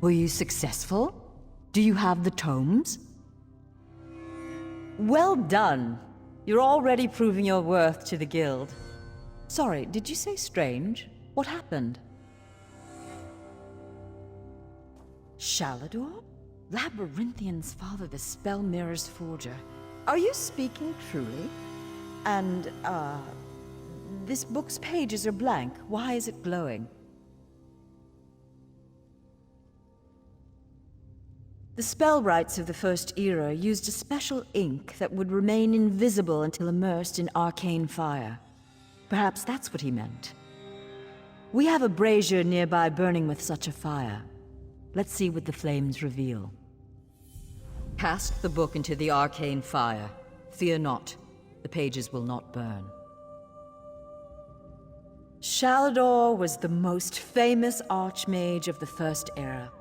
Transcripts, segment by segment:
Were you successful? Do you have the tomes? Well done. You're already proving your worth to the guild. Sorry, did you say strange? What happened? Shalador? Labyrinthian's father, the Spell Mirror's forger. Are you speaking truly? And, this book's pages are blank. Why is it glowing? The spellwrights of the First Era used a special ink that would remain invisible until immersed in arcane fire. Perhaps that's what he meant. We have a brazier nearby burning with such a fire. Let's see what the flames reveal. Cast the book into the arcane fire. Fear not, the pages will not burn. Shalador was the most famous archmage of the First Era.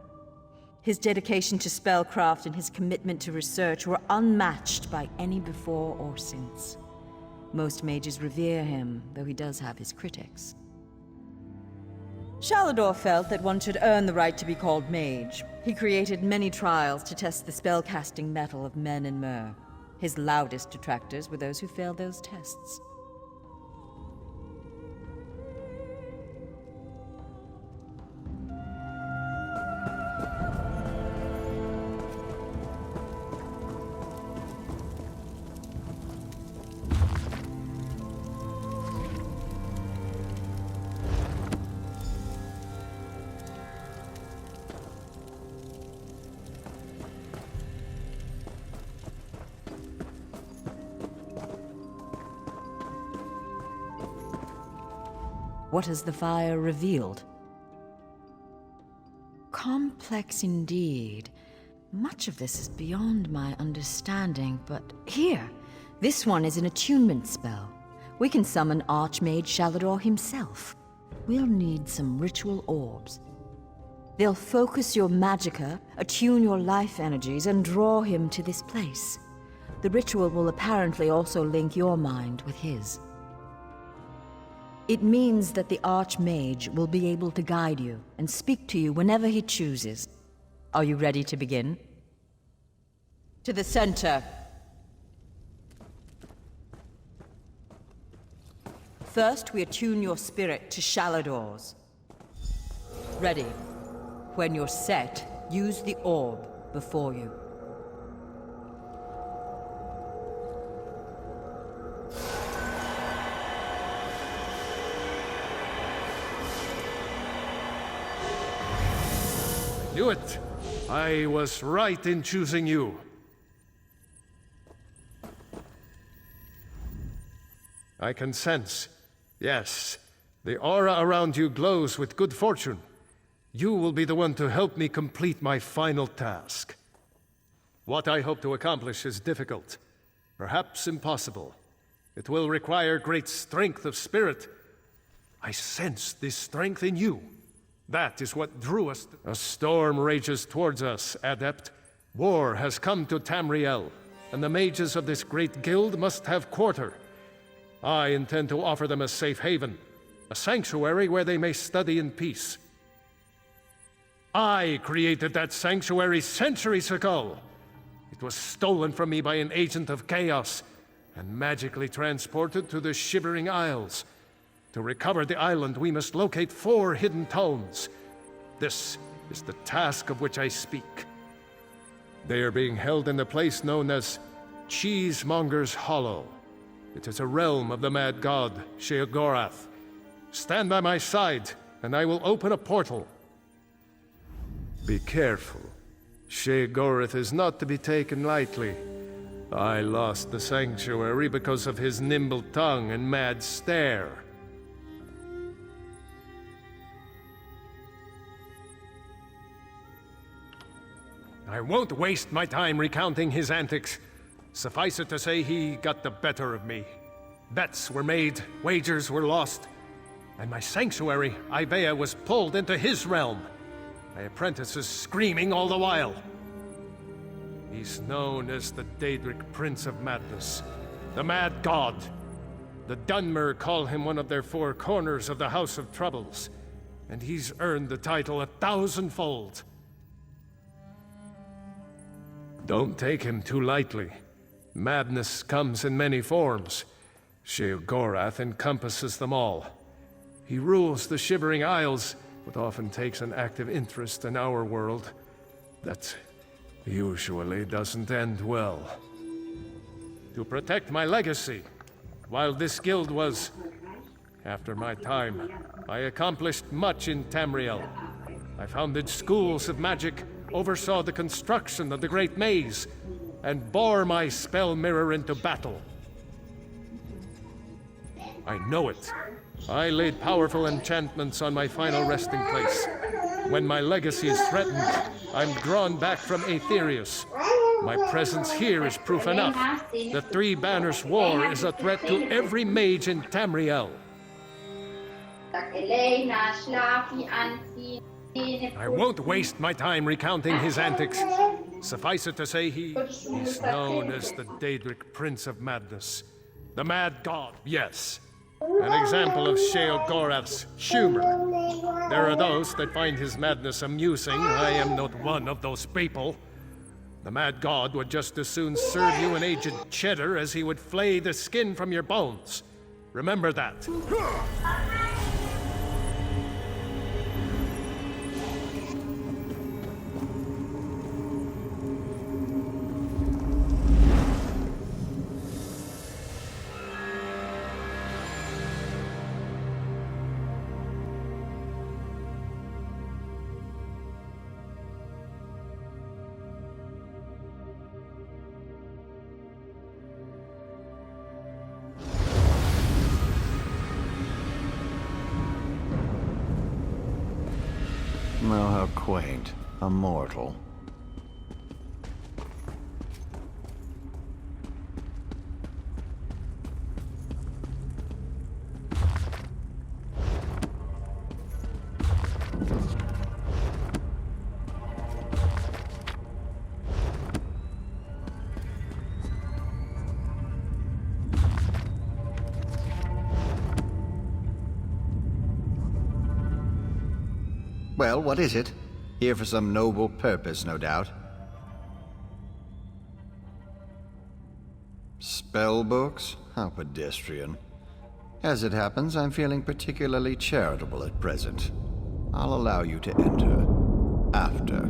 His dedication to spellcraft and his commitment to research were unmatched by any before or since. Most mages revere him, though he does have his critics. Shalador felt that one should earn the right to be called mage. He created many trials to test the spellcasting mettle of men and mer. His loudest detractors were those who failed those tests. What has the fire revealed? Complex indeed. Much of this is beyond my understanding, but here, this one is an attunement spell. We can summon Archmage Shalador himself. We'll need some ritual orbs. They'll focus your magicka, attune your life energies, and draw him to this place. The ritual will apparently also link your mind with his. It means that the Archmage will be able to guide you and speak to you whenever he chooses. Are you ready to begin? To the center. First, we attune your spirit to Shalador's. Ready. When you're set, use the orb before you. Knew it! I was right in choosing you. I can sense. Yes, the aura around you glows with good fortune. You will be the one to help me complete my final task. What I hope to accomplish is difficult, perhaps impossible. It will require great strength of spirit. I sense this strength in you. That is what drew us. A storm rages towards us, Adept. War has come to Tamriel, and the mages of this great guild must have quarter. I intend to offer them a safe haven, a sanctuary where they may study in peace. I created that sanctuary centuries ago. It was stolen from me by an agent of chaos, and magically transported to the Shivering Isles. To recover the island, we must locate 4 hidden tomes. This is the task of which I speak. They are being held in the place known as Cheesemonger's Hollow. It is a realm of the mad god, Sheogorath. Stand by my side, and I will open a portal. Be careful. Sheogorath is not to be taken lightly. I lost the sanctuary because of his nimble tongue and mad stare. I won't waste my time recounting his antics. Suffice it to say, he got the better of me. Bets were made, wagers were lost, and my sanctuary, Ivea, was pulled into his realm. My apprentices screaming all the while. He's known as the Daedric Prince of Madness, the Mad God. The Dunmer call him one of their 4 corners of the House of Troubles, and he's earned the title 1,000-fold. Don't take him too lightly. Madness comes in many forms. Sheogorath encompasses them all. He rules the Shivering Isles, but often takes an active interest in our world. That usually doesn't end well. To protect my legacy, while this guild was, after my time, I accomplished much in Tamriel. I founded schools of magic, oversaw the construction of the Great Maze, and bore my spell mirror into battle. I know it. I laid powerful enchantments on my final resting place. When my legacy is threatened, I'm drawn back from Aetherius. My presence here is proof enough. The Three Banners War is a threat to every mage in Tamriel. I won't waste my time recounting his antics. Suffice it to say, he's known as the Daedric Prince of Madness. The Mad God, yes. An example of Sheogorath's humor. There are those that find his madness amusing. I am not one of those people. The Mad God would just as soon serve you an aged cheddar as he would flay the skin from your bones. Remember that. Oh, how quaint. A mortal. Well, what is it? Here for some noble purpose, no doubt. Spell books? How pedestrian. As it happens, I'm feeling particularly charitable at present. I'll allow you to enter. After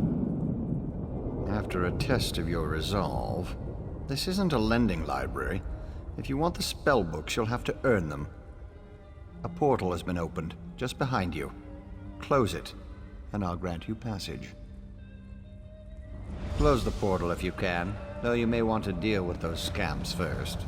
a test of your resolve. This isn't a lending library. If you want the spell books, you'll have to earn them. A portal has been opened, just behind you. Close it, and I'll grant you passage. Close the portal if you can, though you may want to deal with those scamps first.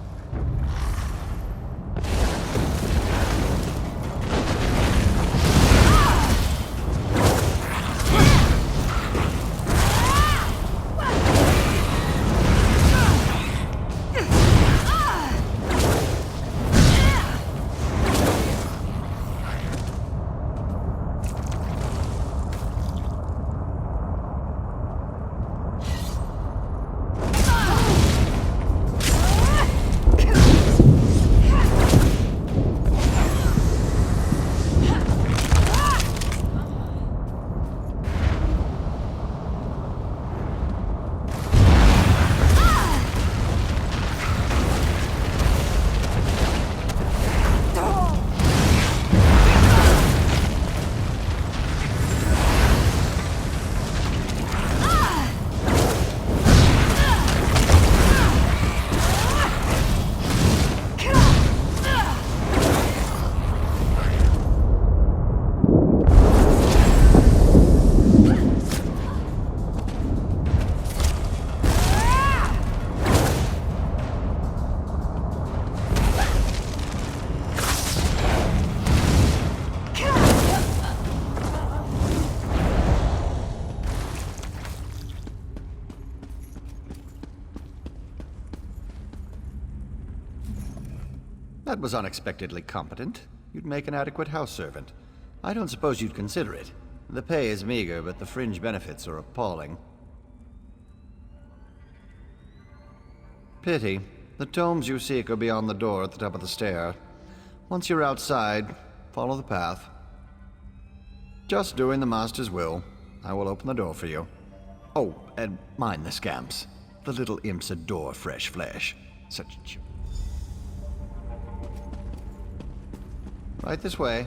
That was unexpectedly competent. You'd make an adequate house servant. I don't suppose you'd consider it. The pay is meager, but the fringe benefits are appalling. Pity. The tomes you seek are beyond the door at the top of the stair. Once you're outside, follow the path. Just doing the Master's will. I will open the door for you. Oh, and mind the scamps. The little imps adore fresh flesh. Such Right this way.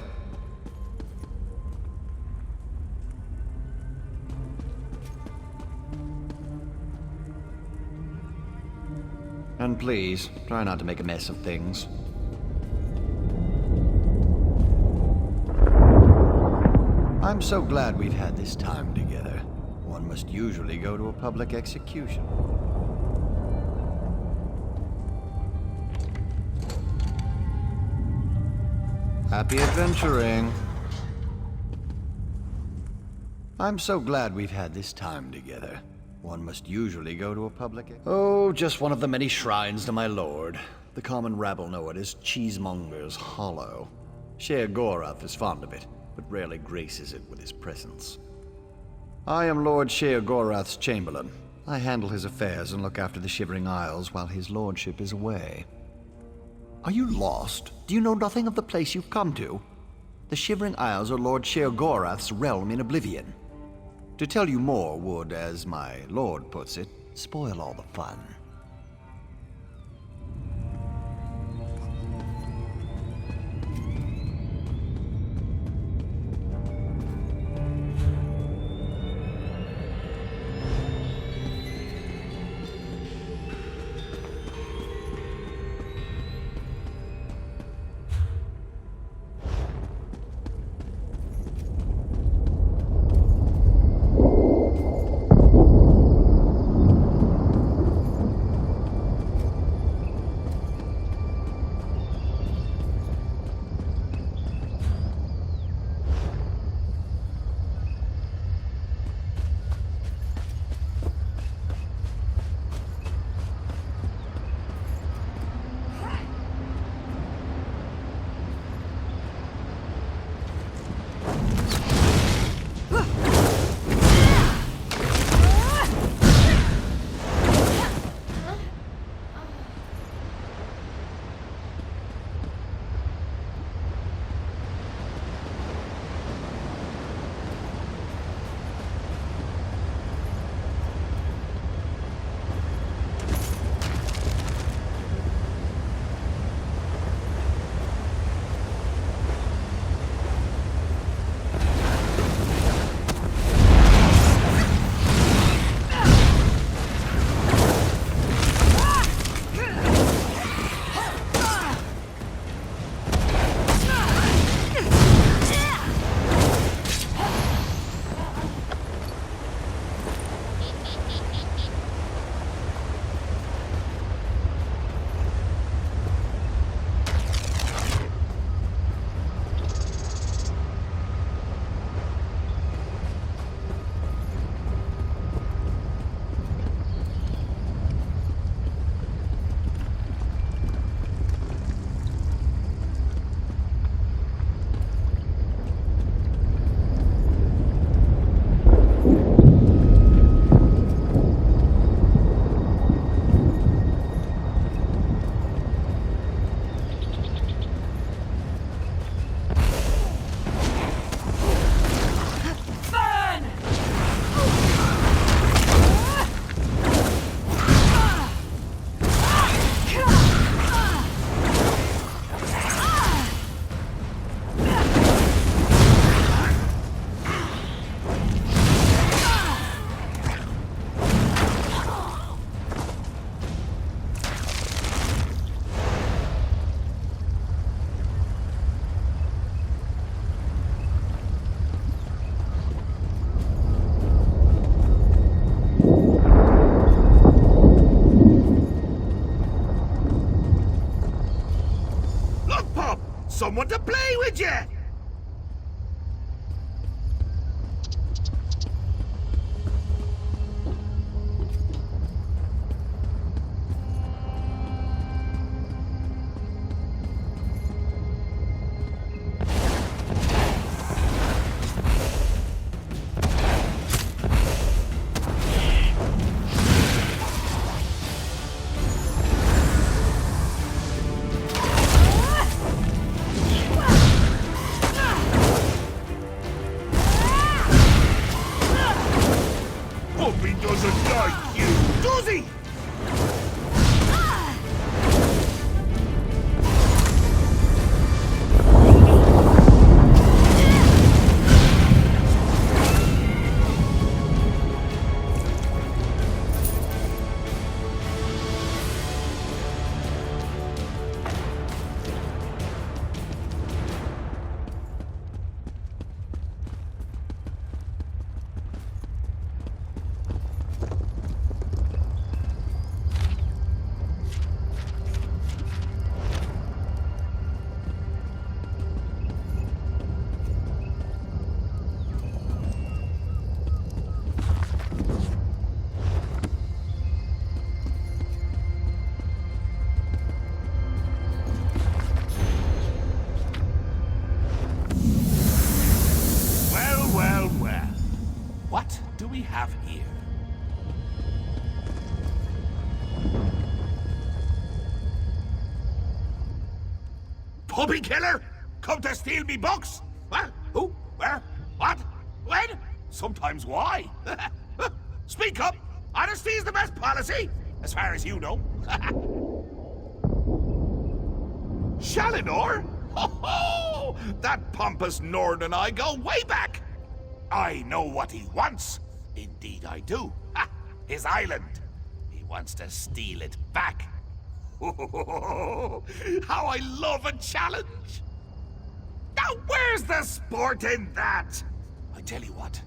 And please, try not to make a mess of things. I'm so glad we've had this time together. One must usually go to a public execution. Happy adventuring. I'm so glad we've had this time together. One must usually go to a public... Oh, just one of the many shrines to my lord. The common rabble know it as Cheesemonger's Hollow. Sheogorath is fond of it, but rarely graces it with his presence. I am Lord Sheogorath's Chamberlain. I handle his affairs and look after the Shivering Isles while his lordship is away. Are you lost? Do you know nothing of the place you've come to? The Shivering Isles are Lord Sheogorath's realm in oblivion. To tell you more would, as my lord puts it, spoil all the fun. Someone to play with you! Hope he doesn't like you, does he? What do we have here? Puppy killer? Come to steal me books? What? Who? Where? What? When? Sometimes why? Speak up! Honesty is the best policy, as far as you know. Shalinor? Ho-ho! That pompous Nord and I go way back. I know what he wants. Indeed I do. Ha! His island. He wants to steal it back. How I love a challenge! Now where's the sport in that? I tell you what,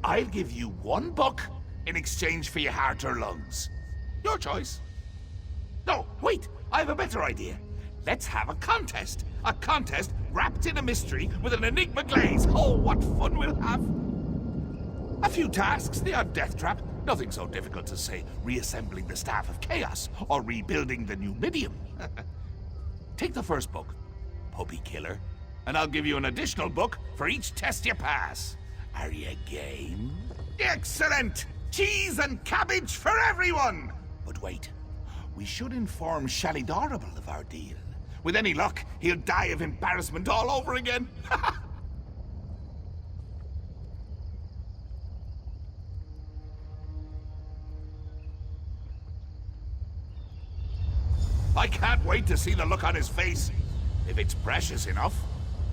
I'll give you one book in exchange for your heart or lungs. Your choice. No, wait, I have a better idea. Let's have a contest. A contest wrapped in a mystery with an enigma glaze. Oh, what fun we'll have. A few tasks, the odd death trap. Nothing so difficult as, say, reassembling the Staff of Chaos or rebuilding the Numidium. Take the first book, Puppy Killer, and I'll give you an additional book for each test you pass. Are you game? Excellent! Cheese and cabbage for everyone! But wait, we should inform Shalidorable of our deal. With any luck, he'll die of embarrassment all over again. I can't wait to see the look on his face. If it's precious enough,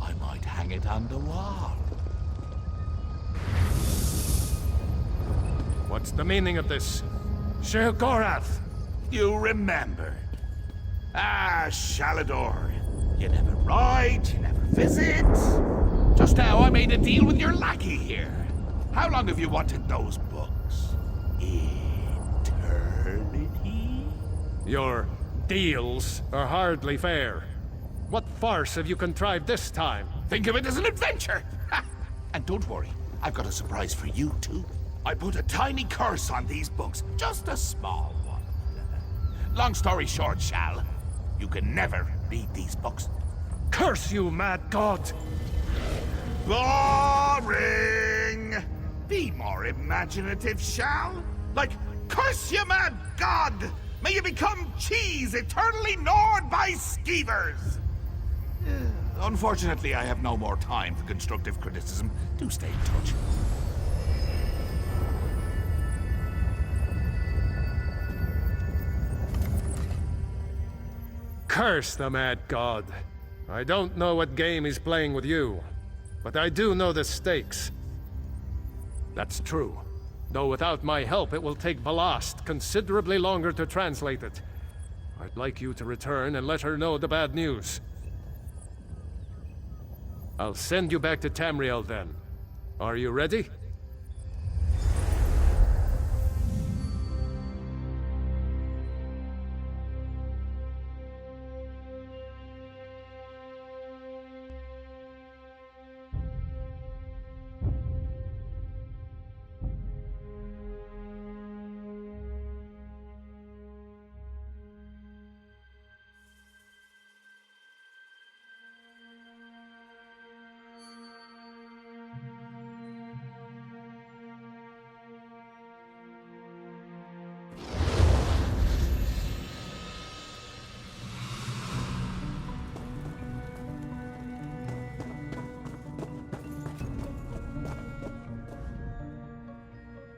I might hang it on the wall. What's the meaning of this? Sher Gorath! You remember. Ah, Shalador. You never ride, you never visit. Just now I made a deal with your lackey here. How long have you wanted those books? Eternity? Your deals are hardly fair. What farce have you contrived this time? Think of it as an adventure! Ha! And don't worry, I've got a surprise for you, too. I put a tiny curse on these books, just a small one. Long story short, Shal, you can never read these books. Curse you, mad god! Boring! Be more imaginative, Shal. Like, curse you, mad god! May you become cheese eternally gnawed by skeevers! Unfortunately, I have no more time for constructive criticism. Do stay in touch. Curse the mad god. I don't know what game he's playing with you, but I do know the stakes. That's true. Though without my help, it will take Valast considerably longer to translate it. I'd like you to return and let her know the bad news. I'll send you back to Tamriel then. Are you ready?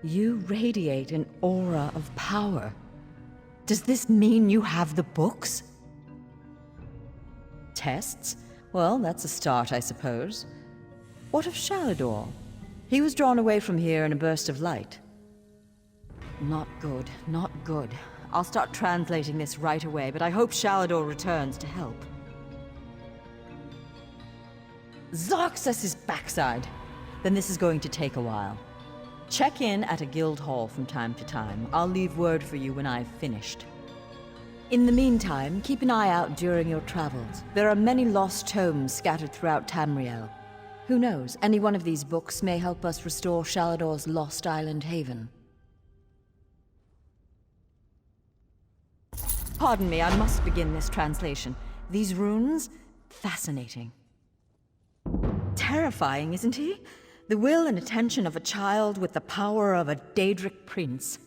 You radiate an aura of power. Does this mean you have the books? Tests? Well, that's a start, I suppose. What of Shalador? He was drawn away from here in a burst of light. Not good, not good. I'll start translating this right away, but I hope Shalador returns to help. Zarxus' backside! Then this is going to take a while. Check in at a guild hall from time to time. I'll leave word for you when I've finished. In the meantime, keep an eye out during your travels. There are many lost tomes scattered throughout Tamriel. Who knows, any one of these books may help us restore Shalador's lost island haven. Pardon me, I must begin this translation. These runes? Fascinating. Terrifying, isn't he? The will and attention of a child with the power of a Daedric prince.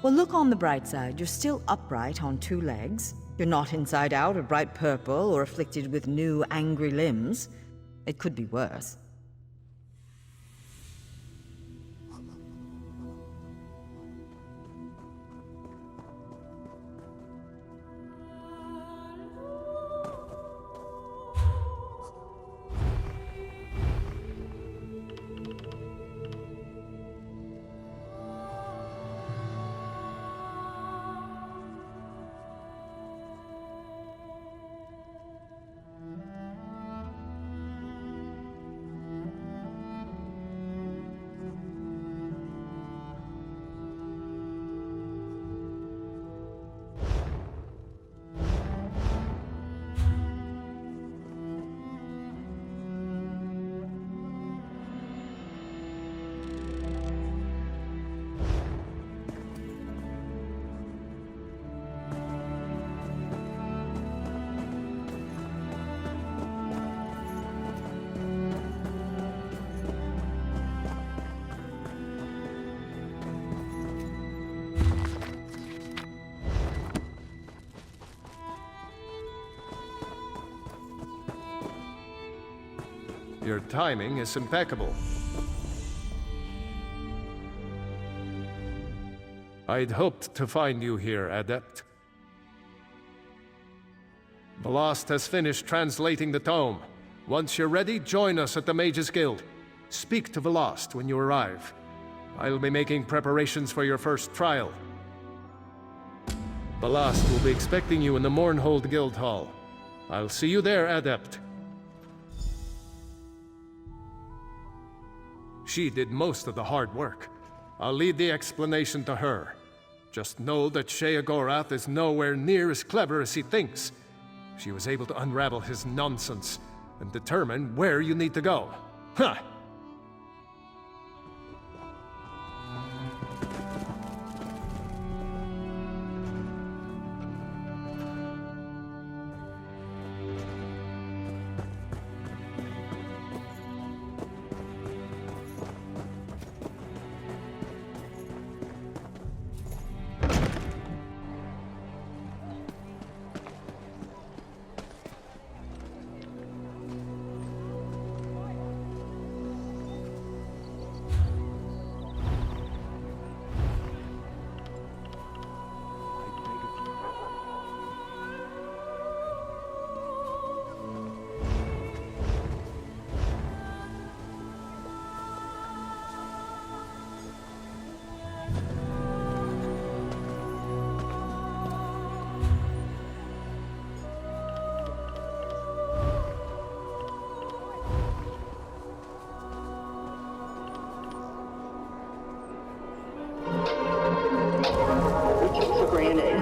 Well, look on the bright side. You're still upright on 2 legs. You're not inside out or bright purple or afflicted with new angry limbs. It could be worse. Your timing is impeccable. I'd hoped to find you here, Adept. Velast has finished translating the Tome. Once you're ready, join us at the Mages Guild. Speak to Velast when you arrive. I'll be making preparations for your first trial. Velast will be expecting you in the Mournhold Guild Hall. I'll see you there, Adept. She did most of the hard work. I'll leave the explanation to her. Just know that Sheogorath is nowhere near as clever as he thinks. She was able to unravel his nonsense and determine where you need to go. Ha!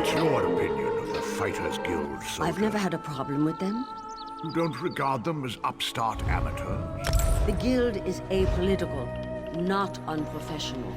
What's your opinion of the Fighters Guild soldiers? I've never had a problem with them. You don't regard them as upstart amateurs? The guild is apolitical, not unprofessional.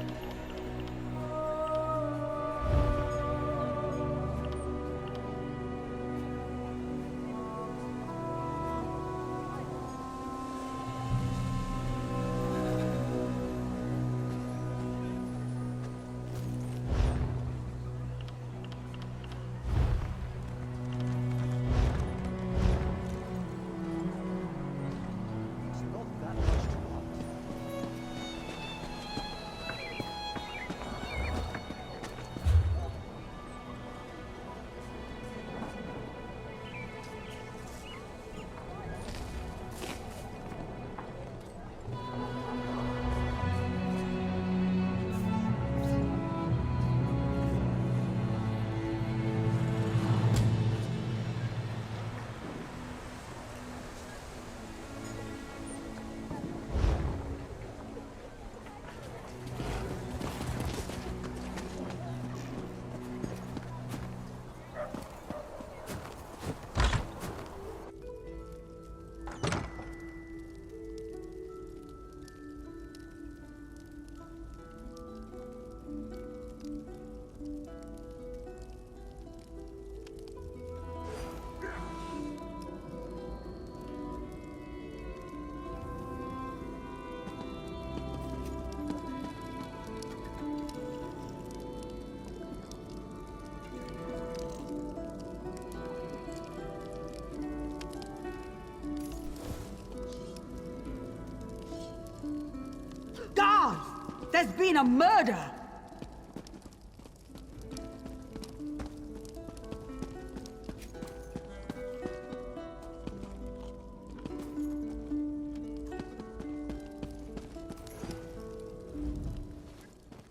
There's been a murder!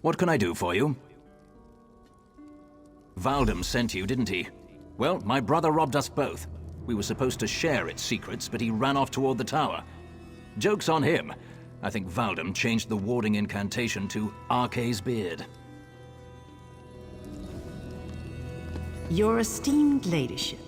What can I do for you? Valdem sent you, didn't he? Well, my brother robbed us both. We were supposed to share its secrets, but he ran off toward the tower. Joke's on him. I think Valdem changed the warding incantation to Arkay's Beard. Your esteemed ladyship.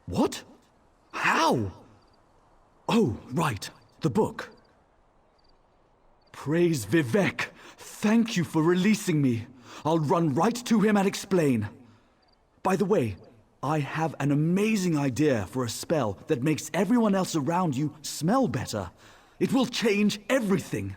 What? How? Oh, right. The book. Praise Vivek. Thank you for releasing me. I'll run right to him and explain. By the way, I have an amazing idea for a spell that makes everyone else around you smell better. It will change everything.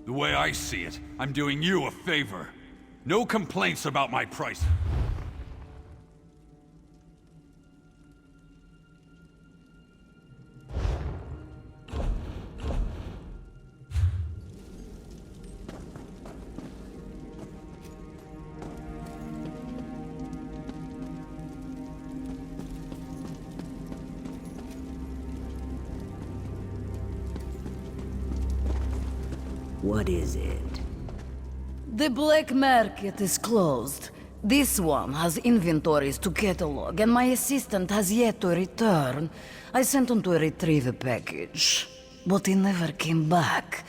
The way I see it, I'm doing you a favor. No complaints about my price. What is it? The black market is closed. This one has inventories to catalog, and my assistant has yet to return. I sent him to retrieve a package, but he never came back.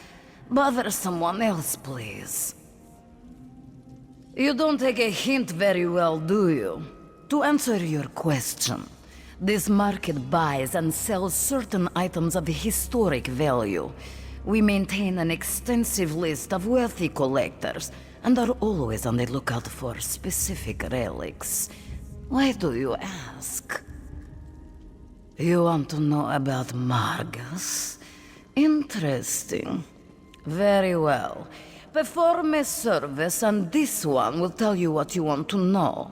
Bother someone else, please. You don't take a hint very well, do you? To answer your question, this market buys and sells certain items of historic value. We maintain an extensive list of wealthy collectors, and are always on the lookout for specific relics. Why do you ask? You want to know about Margus? Interesting. Very well. Perform a service, and this one will tell you what you want to know.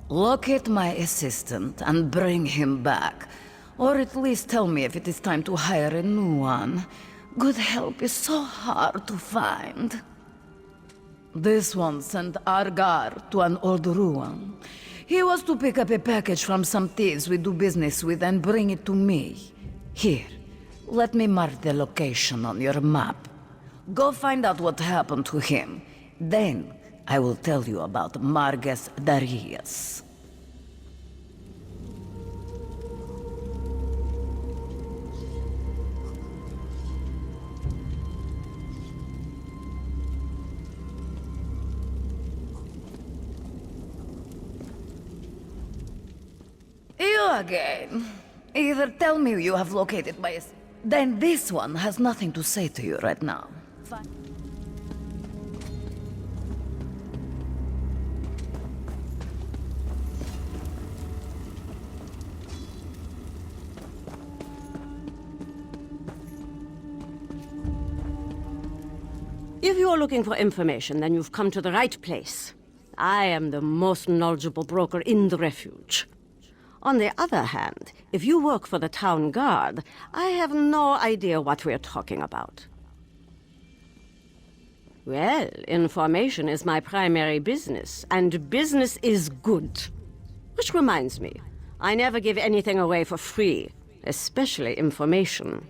Locate my assistant and bring him back. Or at least tell me if it is time to hire a new one. Good help is so hard to find. This one sent Argar to an old ruin. He was to pick up a package from some thieves we do business with and bring it to me. Here, let me mark the location on your map. Go find out what happened to him. Then, I will tell you about Margus Darius. You again. Either tell me you have located my... Then this one has nothing to say to you right now. Fine. If you're looking for information, then you've come to the right place. I am the most knowledgeable broker in the refuge. On the other hand, if you work for the town guard, I have no idea what we're talking about. Well, information is my primary business, and business is good. Which reminds me, I never give anything away for free, especially information.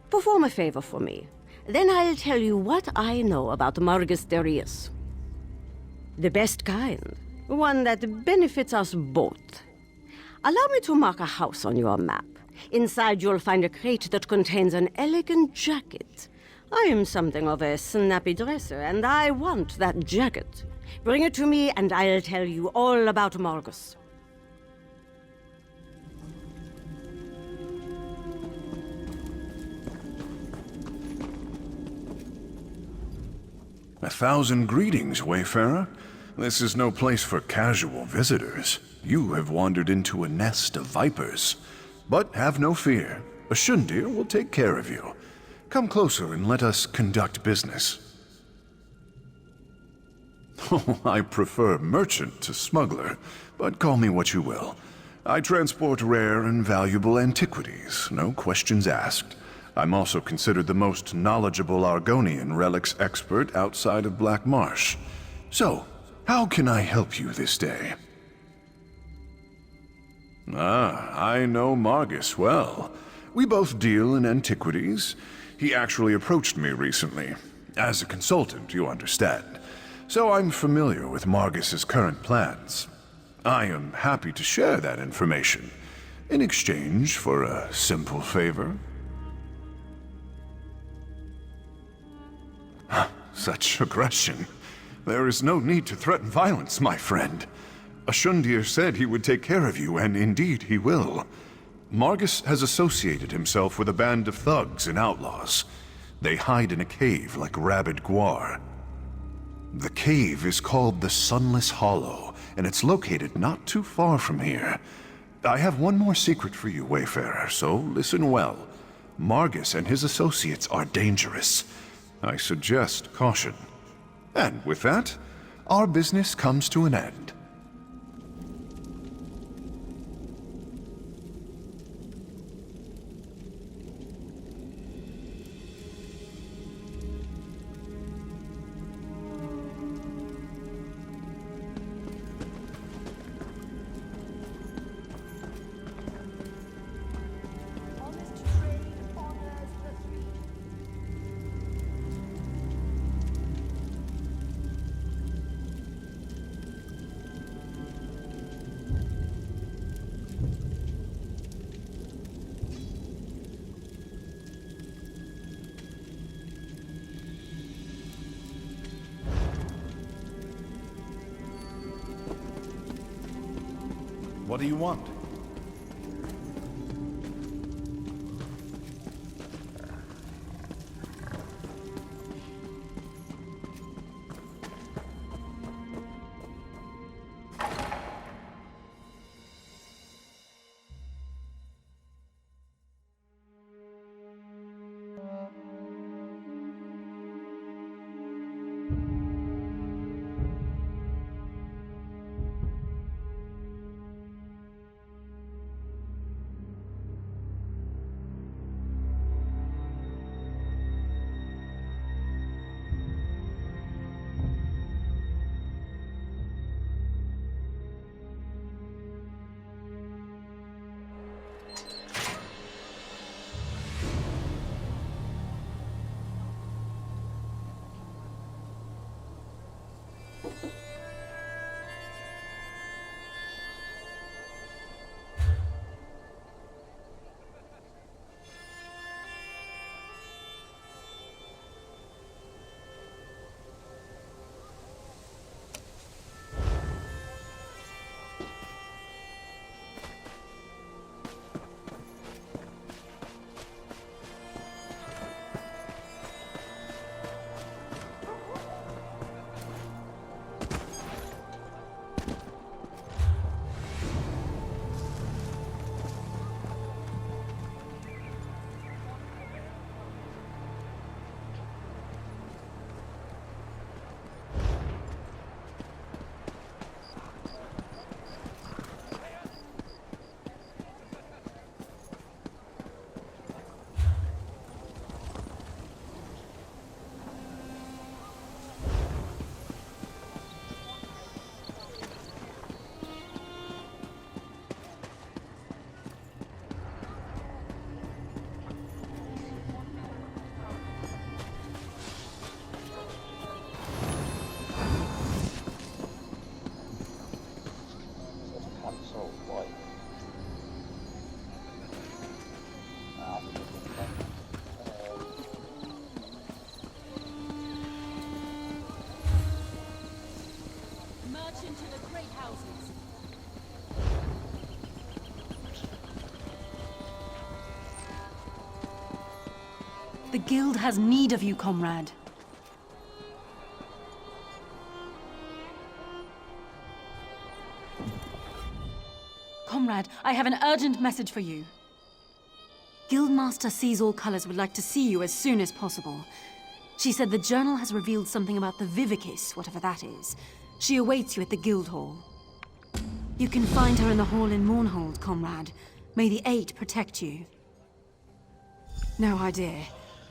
Perform a favor for me, then I'll tell you what I know about Margus Darius. The best kind, one that benefits us both. Allow me to mark a house on your map. Inside you'll find a crate that contains an elegant jacket. I am something of a snappy dresser, and I want that jacket. Bring it to me, and I'll tell you all about Margus. A thousand greetings, Wayfarer. This is no place for casual visitors. You have wandered into a nest of vipers. But have no fear. A Shundir will take care of you. Come closer and let us conduct business. Oh, I prefer merchant to smuggler, but call me what you will. I transport rare and valuable antiquities, no questions asked. I'm also considered the most knowledgeable Argonian relics expert outside of Black Marsh. So, how can I help you this day? Ah, I know Margus well. We both deal in antiquities. He actually approached me recently. As a consultant, you understand. So I'm familiar with Margus's current plans. I am happy to share that information, in exchange for a simple favor. Such aggression. There is no need to threaten violence, my friend. Ashundir said he would take care of you, and indeed he will. Margus has associated himself with a band of thugs and outlaws. They hide in a cave like rabid guar. The cave is called the Sunless Hollow, and it's located not too far from here. I have one more secret for you, Wayfarer, so listen well. Margus and his associates are dangerous. I suggest caution. And with that, our business comes to an end. What do you want? The guild has need of you, comrade. Comrade, I have an urgent message for you. Guildmaster Sees All Colors would like to see you as soon as possible. She said the journal has revealed something about the Vivicis, whatever that is. She awaits you at the guild hall. You can find her in the hall in Mournhold, comrade. May the Eight protect you. No idea.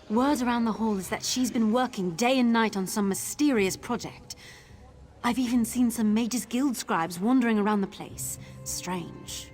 Word around the hall is that she's been working day and night on some mysterious project. I've even seen some Mages Guild scribes wandering around the place. Strange.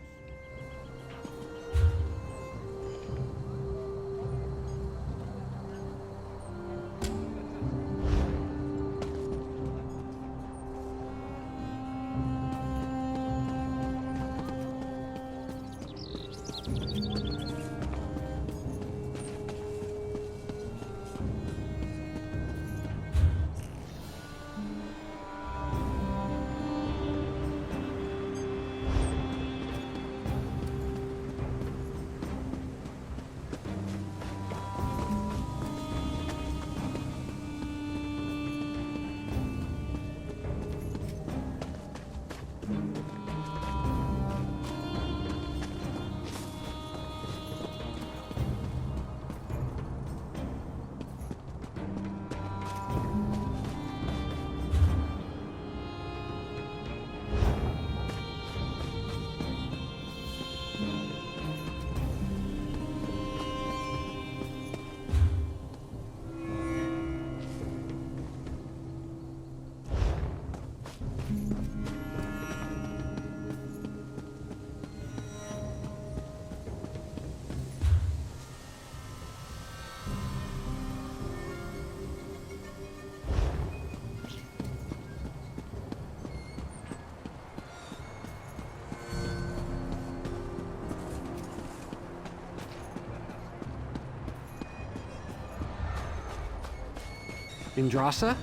Indrasa?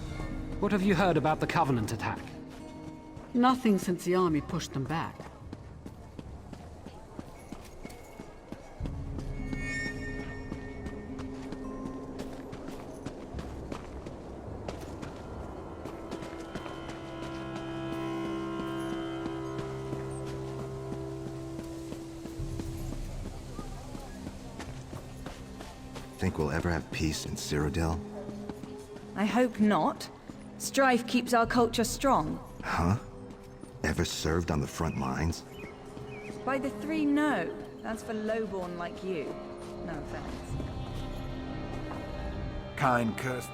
What have you heard about the Covenant attack? Nothing since the army pushed them back. Think we'll ever have peace in Cyrodiil? I hope not. Strife keeps our culture strong. Huh? Ever served on the front lines? By the three, no. That's for lowborn like you. No offense. Kind curse.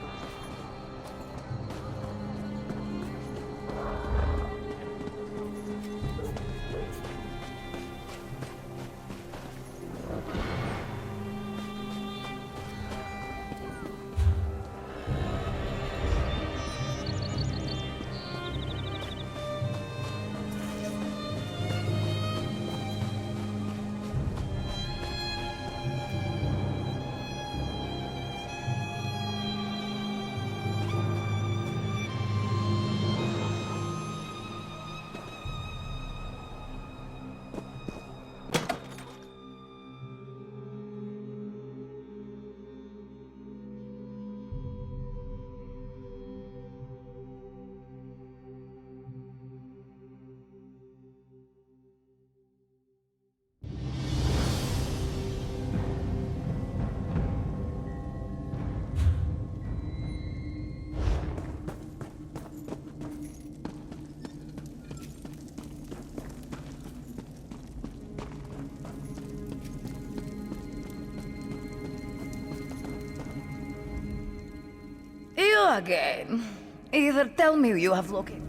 You again. Either tell me you have located.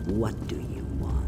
What do you want?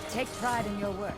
Take pride in your work.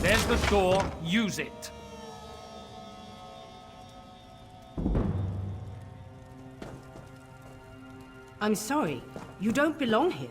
There's the door. Use it. I'm sorry. You don't belong here.